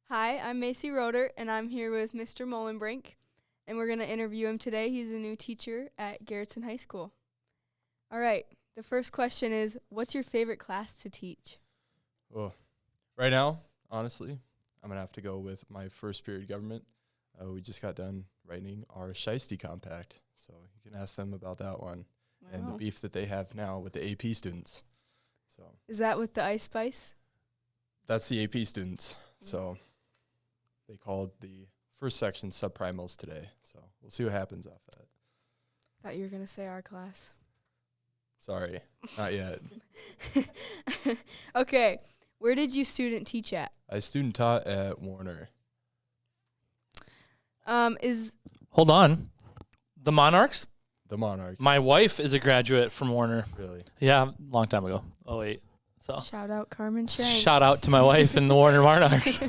Hi, I'm Macy Roeder, and I'm here with Mr. Moehlenbrink, and we're going to interview him today. He's a new teacher at Garrettson High School. All right, the first question is, what's your favorite class to teach? Well, right now, honestly, I'm going to have to go with my first period government. We just got done writing our Shiesty Compact, so you can ask them about that one and the beef that they have now with the AP students. So Is that with the Ice Spice? that's the AP students. So they called the first section subprimals today. So we'll see what happens off that. Thought you were going to say our class. Sorry, not yet. Okay, where did you student teach at? I student taught at Warner. Hold on. The Monarchs? The Monarchs. My wife is a graduate from Warner. Really? Yeah, long time ago. Oh, wait. So Shout out Carmen Chang. shout out to my wife and the Warner Monarchs.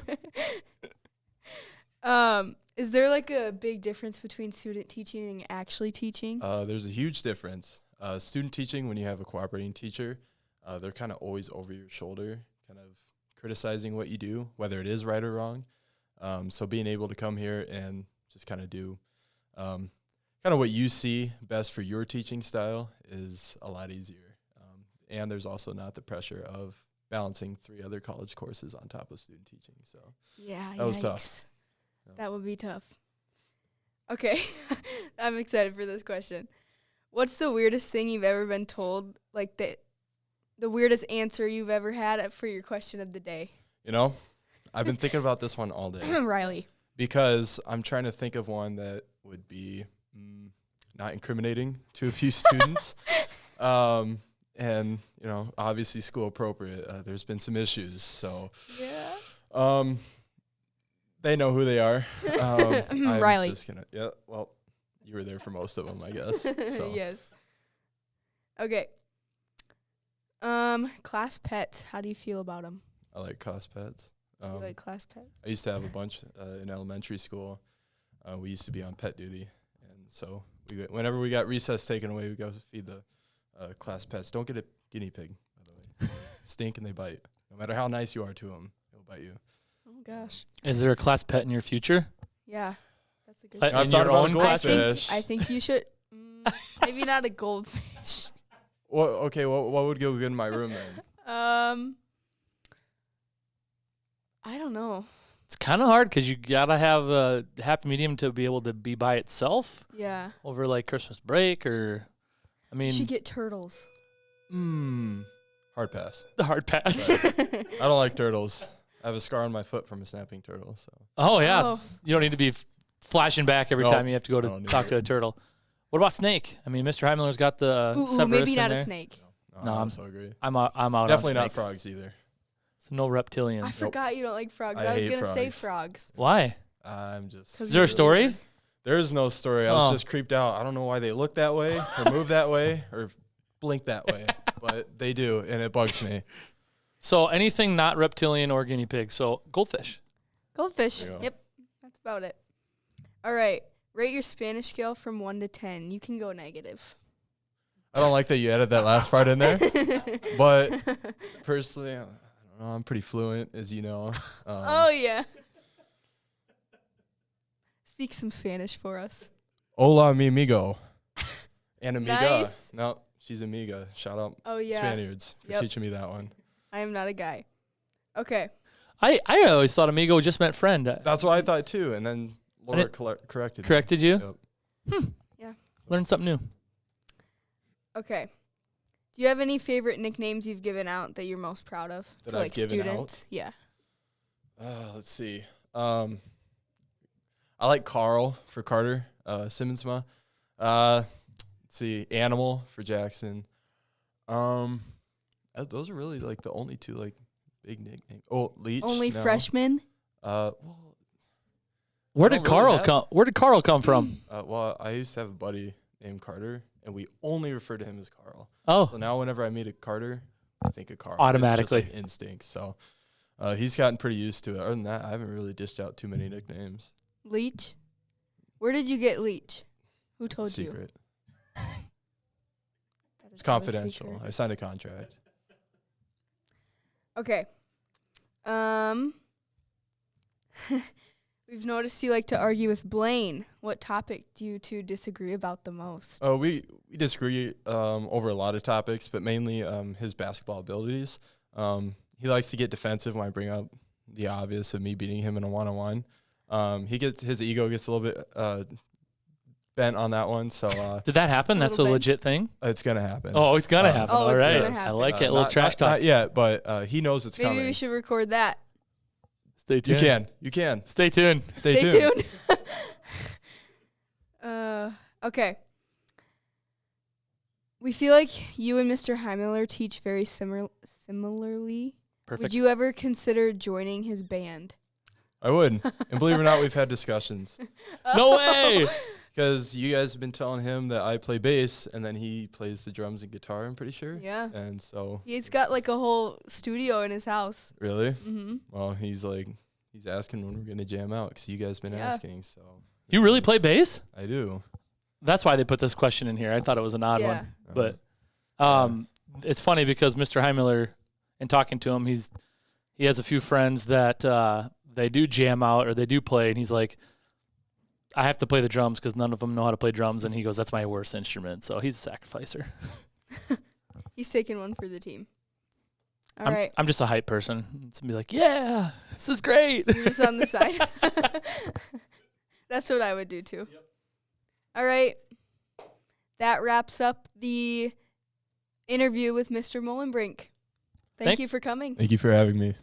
Is there like a big difference between student teaching and actually teaching? There's a huge difference. Student teaching, when you have a cooperating teacher, they're kind of always over your shoulder, kind of criticizing what you do, whether it is right or wrong. So being able to come here and just kind of do kind of what you see best for your teaching style is a lot easier. And there's also not the pressure of balancing 3 other college courses on top of student teaching. So Yeah, that was tough. Yeah. That would be tough. Okay, I'm excited for this question. What's the weirdest thing you've ever been told, like the weirdest answer you've ever had for your question of the day? You know, I've been thinking about this one all day. Riley. Because I'm trying to think of one that would be not incriminating to a few students. And, you know, obviously school appropriate. There's been some issues. So Yeah. they know who they are. I'm Riley. just gonna, yeah, well, you were there for most of them, I guess. So. Yes. Okay. Class pets. How do you feel about them? I like class pets. You like class pets? I used to have a bunch in elementary school. We used to be on pet duty. And so whenever we got recess taken away, we go feed the class pets. Don't get a guinea pig, by the way. Stink and they bite. No matter how nice you are to them, they'll bite you. Oh gosh. Is there a class pet in your future? Yeah, that's a good. I've I've in thought your about own a class? goldfish. I think you should. Maybe not a goldfish. Well, okay, what would go good in my room then? I don't know. It's kind of hard because you got to have a happy medium to be able to be by itself Yeah. over like Christmas break or, I You mean, should get turtles. Hard pass. the hard pass. I don't like turtles. I have a scar on my foot from a snapping turtle. So Oh, yeah. Oh. You don't need to be flashing back every Nope. time you have to go I to don't need talk it. to a turtle. What about snake? I mean, Mr. Heimler's got the Ooh, Cerberus maybe in not a there. snake. No, I I'm- so agree. I'm out Definitely on not snakes. frogs either. So no reptilians. I forgot you don't like frogs. I I was hate gonna say frogs. frogs. Why? I'm just. 'Cause Is there a story? There is no story. I was Oh. just creeped out. I don't know why they look that way or move that way or blink that way, but they do, and it bugs me. So anything not reptilian or guinea pig. So goldfish. Goldfish. There you go. Yep. That's about it. All right. Rate your Spanish scale from 1 to 10. You can go negative. I don't like that you added that last part in there, but personally, I don't know. I'm pretty fluent, as you know. Oh yeah. Speak some Spanish for us. Hola, mi amigo. And amiga. Nice. No, she's amiga. Shout out Oh yeah. Spaniards for Yep. teaching me that one. I am not a guy. Okay. I always thought amigo just meant friend. That's what I thought too, and then Laura corrected me. Corrected you? Yep. Yeah. Learned something new. Okay. Do you have any favorite nicknames you've given out that you're most proud of? That to I've like given students? out? Yeah. Let's see. I like Carl for Carter, Simmonsma. Let's see, Animal for Jackson. Those are really like the only 2 like big nicknames. Oh, Leach. Only no. freshmen? Well, Where I did don't really Carl have- come? Where did Carl come from? well, I used to have a buddy named Carter, and we only refer to him as Carl. Oh, So now whenever I meet a Carter, I think of Carl. Automatically. It's just like instinct. So he's gotten pretty used to it. Other than that, I haven't really dished out too many nicknames. Leach? Where did you get Leach? Who It's a told you? secret. That is It's not a confidential. secret. I signed a contract. Okay. We've noticed you like to argue with Blaine. What topic do you two disagree about the most? Oh, we disagree over a lot of topics, but mainly his basketball abilities. He likes to get defensive when I bring up the obvious of me beating him in a one-on-one. His ego gets a little bit bent on that one. So did that happen? That's a bit. legit thing. It's gonna happen. Oh, it's gonna happen. Oh, All it's right, gonna happen. I like it. A little trash talk. Not yet, but he knows it's Maybe coming. we should record that. Stay tuned. You can. Stay tuned. Stay tuned. Okay. We feel like you and Mr. Heimler teach very similarly. Perfect. Would you ever consider joining his band? I would. And believe it or not, we've had discussions. No way. Because you guys have been telling him that I play bass, and then he plays the drums and guitar, I'm pretty sure. Yeah. And so. He's got like a whole studio in his house. Really? Mm-hmm. Well, he's asking when we're going to jam out, because you guys been asking. So. You really play bass? I do. That's why they put this question in here. I thought it was an odd one. But it's funny because Mr. Heimler, in talking to him, he has a few friends that they do jam out or they do play, and he's like, I have to play the drums because none of them know how to play drums, and he goes, that's my worst instrument. So he's a sacrificer. He's taking one for the team. All right. I'm just a hype person. It's be like, yeah, this is great. You're just on the side. That's what I would do too. Yep. All right. That wraps up the interview with Mr. Moehlenbrink. Thank you for coming. Thank you for having me.